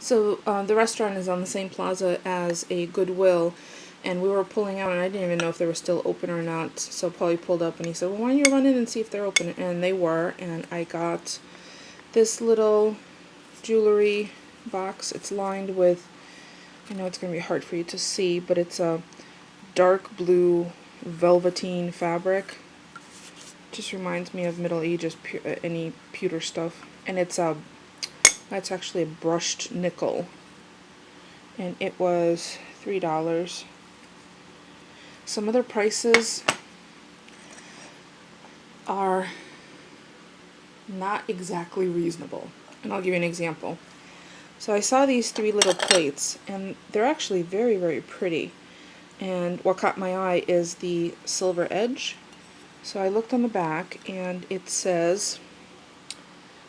So the restaurant is on the same plaza as a Goodwill, and we were pulling out, and I didn't even know if they were still open or not. So Paulie pulled up, and he said, "Well, why don't you run in and see if they're open?" And they were, and I got this little jewelry box. It's lined with, I know it's going to be hard for you to see, but it's a dark blue velveteen fabric. Just reminds me of Middle Ages, any pewter stuff. And that's actually a brushed nickel. And it was $3. Some other prices are not exactly reasonable. And I'll give you an example. So I saw these 3 little plates, and they're actually very, very pretty. And what caught my eye is the silver edge. So I looked on the back, and it says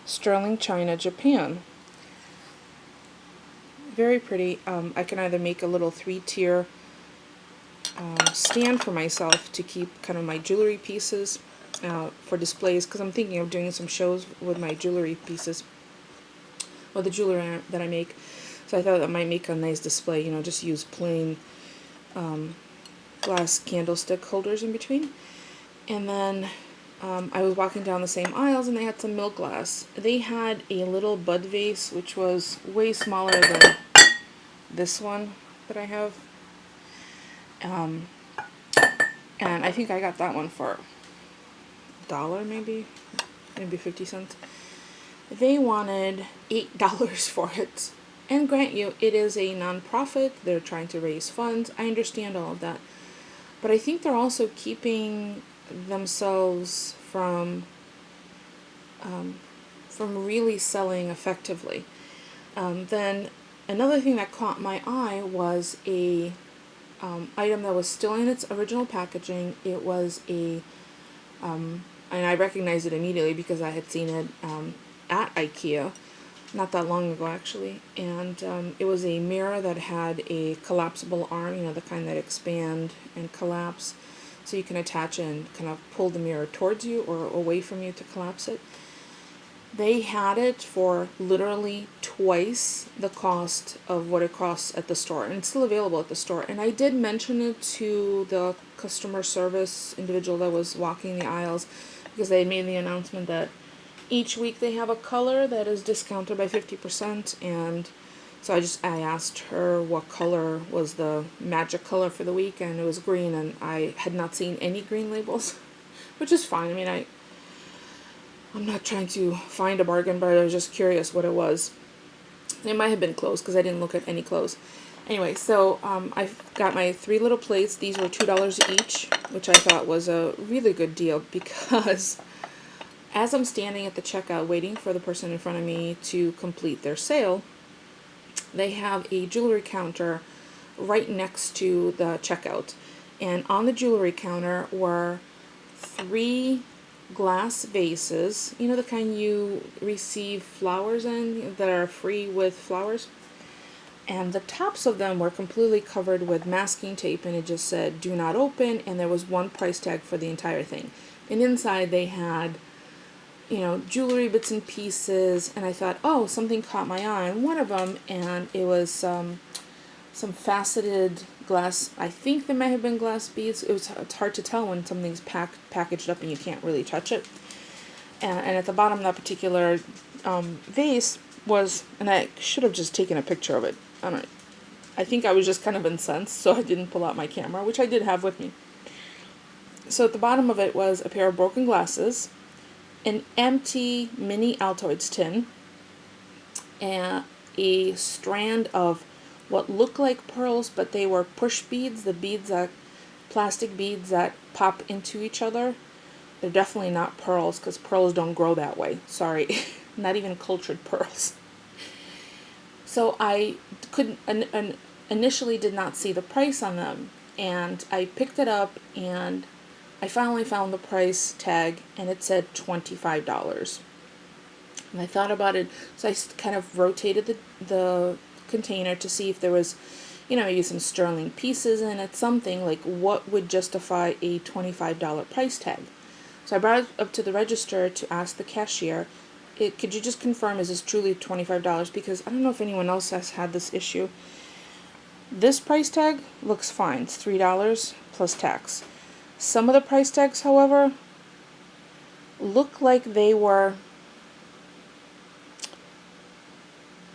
Sterling China, Japan. Very pretty. I can either make a little 3-tier stand for myself to keep kind of my jewelry pieces for displays, because I'm thinking of doing some shows with my jewelry pieces, or the jewelry that I make. So I thought that might make a nice display, just use plain glass candlestick holders in between. And then I was walking down the same aisles, and they had some milk glass. They had a little bud vase, which was way smaller than this one that I have. And I think I got that one for $1, maybe 50 cents. They wanted $8 for it. And grant you, it is a non-profit. They're trying to raise funds. I understand all of that. But I think they're also keeping themselves from really selling effectively. Then another thing that caught my eye was a item that was still in its original packaging. It was and I recognized it immediately because I had seen it at IKEA not that long ago, actually. And it was a mirror that had a collapsible arm, the kind that expand and collapse, so you can attach it and kind of pull the mirror towards you or away from you to collapse it. They had it for literally twice the cost of what it costs at the store, and it's still available at the store. And I did mention it to the customer service individual that was walking the aisles, because they had made the announcement that each week they have a color that is discounted by 50%, and so I asked her what color was the magic color for the week, and it was green, and I had not seen any green labels, which is fine. I mean, I'm not trying to find a bargain, but I was just curious what it was. It might have been clothes, because I didn't look at any clothes. Anyway, so I got my 3 little plates. These were $2 each, which I thought was a really good deal, because as I'm standing at the checkout waiting for the person in front of me to complete their sale, they have a jewelry counter right next to the checkout. And on the jewelry counter were 3 glass vases, the kind you receive flowers in that are free with flowers. And the tops of them were completely covered with masking tape, and it just said "do not open," and there was one price tag for the entire thing. And inside they had jewelry bits and pieces, and I thought, oh, something caught my eye on one of them, and it was some faceted glass. I think there might have been glass beads. It's hard to tell when something's packaged up and you can't really touch it. And at the bottom of that particular vase was, and I should have just taken a picture of it. I think I was just kind of incensed, so I didn't pull out my camera, which I did have with me. So at the bottom of it was a pair of broken glasses, an empty mini Altoids tin, and a strand of what looked like pearls, but they were push beads, plastic beads that pop into each other. They're definitely not pearls, because pearls don't grow that way. Sorry, not even cultured pearls. So I initially did not see the price on them, and I picked it up, and I finally found the price tag, and it said $25. And I thought about it, so I kind of rotated the container to see if there was, maybe some sterling pieces in it, something like what would justify a $25 price tag. So I brought it up to the register to ask the cashier could you just confirm, is this truly $25? Because I don't know if anyone else has had this issue. This price tag looks fine. It's $3 plus tax. Some of the price tags, however, look like they were,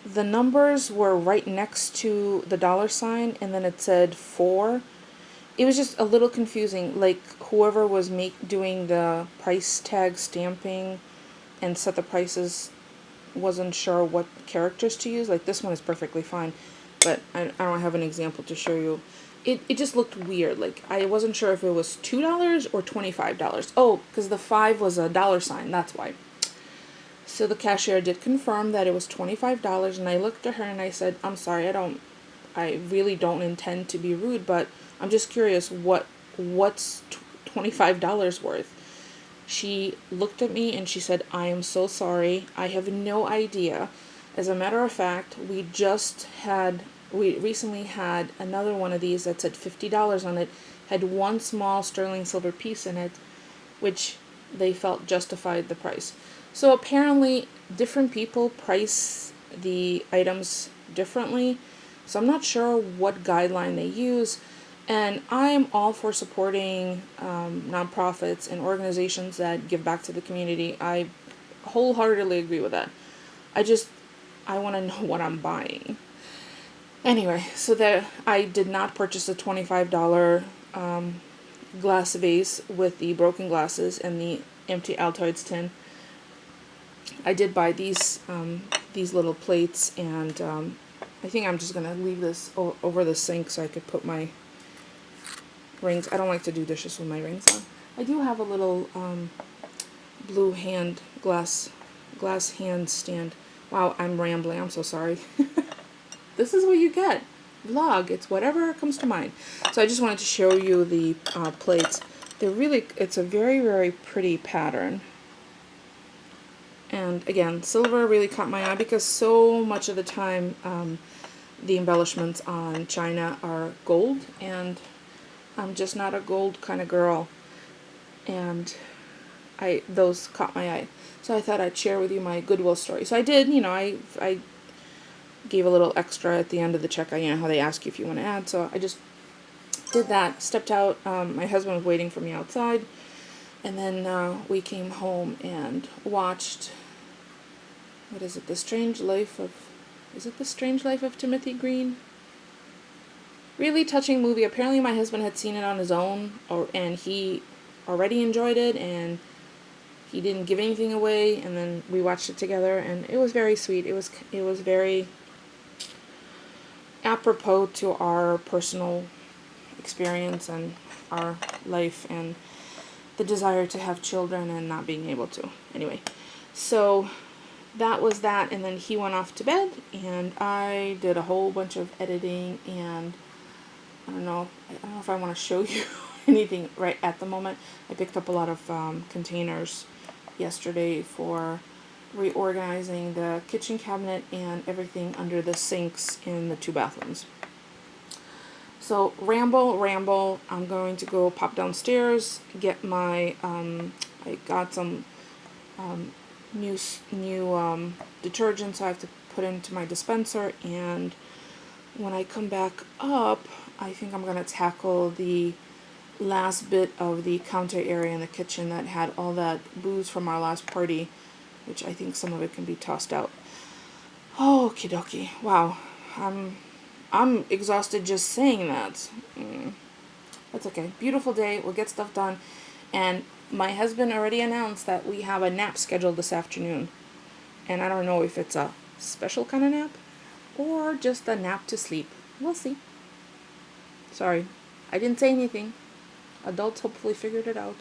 the numbers were right next to the dollar sign, and then it said 4. It was just a little confusing. Like, whoever was doing the price tag stamping and set the prices wasn't sure what characters to use. Like, this one is perfectly fine, but I don't have an example to show you. It just looked weird. Like, I wasn't sure if it was $2 or $25. Oh, because the 5 was a dollar sign, that's why. So the cashier did confirm that it was $25, and I looked at her and I said, I'm sorry, I really don't intend to be rude, but I'm just curious, what's $25 worth? She looked at me and she said, I am so sorry. I have no idea. As a matter of fact, we recently had another one of these that said $50 on it, had one small sterling silver piece in it, which they felt justified the price. So apparently different people price the items differently. So I'm not sure what guideline they use. And I am all for supporting nonprofits and organizations that give back to the community. I wholeheartedly agree with that. I want to know what I'm buying. Anyway, so that I did not purchase a $25 glass vase with the broken glasses and the empty Altoids tin. I did buy these little plates, and I think I'm just going to leave this over the sink so I could put my rings. I don't like to do dishes with my rings on. I do have a little blue glass hand stand. Wow, I'm rambling. I'm so sorry. This is what you get. Vlog. It's whatever comes to mind. So I just wanted to show you the plates. It's a very, very pretty pattern. And again, silver really caught my eye because so much of the time the embellishments on china are gold, and I'm just not a gold kind of girl, and those caught my eye. So I thought I'd share with you my Goodwill story. So I did, I gave a little extra at the end of the checkout, how they ask you if you want to add. So I just did that, stepped out. My husband was waiting for me outside, and then we came home and watched, what is it, The Strange Life of Timothy Green? Really touching movie. Apparently my husband had seen it on his own, and he already enjoyed it, and he didn't give anything away, and then we watched it together, and it was very sweet. It was very apropos to our personal experience and our life and the desire to have children and not being able to. Anyway, so that was that, and then he went off to bed, and I did a whole bunch of editing, and I don't know if I want to show you anything right at the moment. I picked up a lot of containers yesterday for reorganizing the kitchen cabinet and everything under the sinks in the 2 bathrooms. So ramble, I'm going to go pop downstairs, get my, I got some new detergent, so I have to put into my dispenser, and when I come back up, I think I'm going to tackle the last bit of the counter area in the kitchen that had all that booze from our last party, which I think some of it can be tossed out. Okie dokie. Wow. I'm exhausted just saying that. That's okay. Beautiful day. We'll get stuff done. And my husband already announced that we have a nap scheduled this afternoon. And I don't know if it's a special kind of nap or just a nap to sleep. We'll see. Sorry. I didn't say anything. Adults hopefully figured it out.